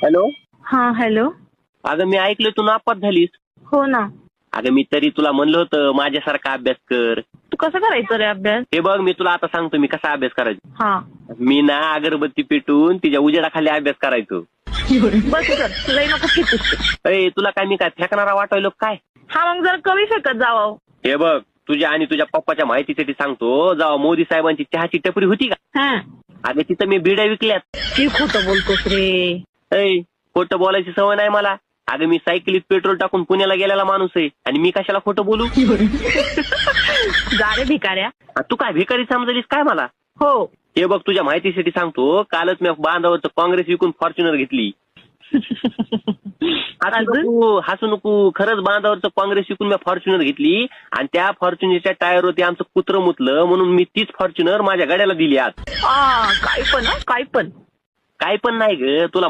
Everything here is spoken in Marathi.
हॅलो. हा हॅलो. अगं मी ऐकलं तू नापास झालीस. हो ना. अगं मी तरी तुला म्हणलं होतं माझ्यासारखा अभ्यास कर. तू कसं करायचं रे अभ्यास? हे बघ मी तुला आता सांगतो मी कसा अभ्यास करायचो. हा मी ना अगरबत्ती पेटून तिच्या उजेडाखाली अभ्यास करायचो. बस कर, लई नको फेकूस ते. अय तुला काय मी काय फेकणारा वाटायलो काय? हा मग जरा कमी फेकत जावं. हे बघ तुझ्या आणि तुझ्या पप्पाच्या माहितीसाठी सांगतो, जेव्हा मोदी साहेबांची चहाची टपरी होती का, हा अगं तिथं मी बिड्या विकल्यात. की खोटं बोलतोस रे? अय खोटं बोलायची सवय नाही मला. अगं मी सायकलीत पेट्रोल टाकून पुण्याला गेलेला माणूस आहे आणि मी कशाला खोटं बोलू? जा रे भिकाऱ्या. तू काय भिकारी समजलीस काय मला? हो. हे बघ तुझ्या माहितीसाठी सांगतो, कालच मी बांधावरचं काँग्रेस विकून फॉर्च्युनर घेतली. हसू नको, खरंच बांधावरचं काँग्रेस विकून मी फॉर्च्युनर घेतली आणि त्या फॉर्च्युनरच्या टायरवरती आमचं कुत्रं मुतलं म्हणून मी तीच फॉर्च्युनर माझ्या गाड्याला दिली आज. काय पण काय पण नाही ग तुला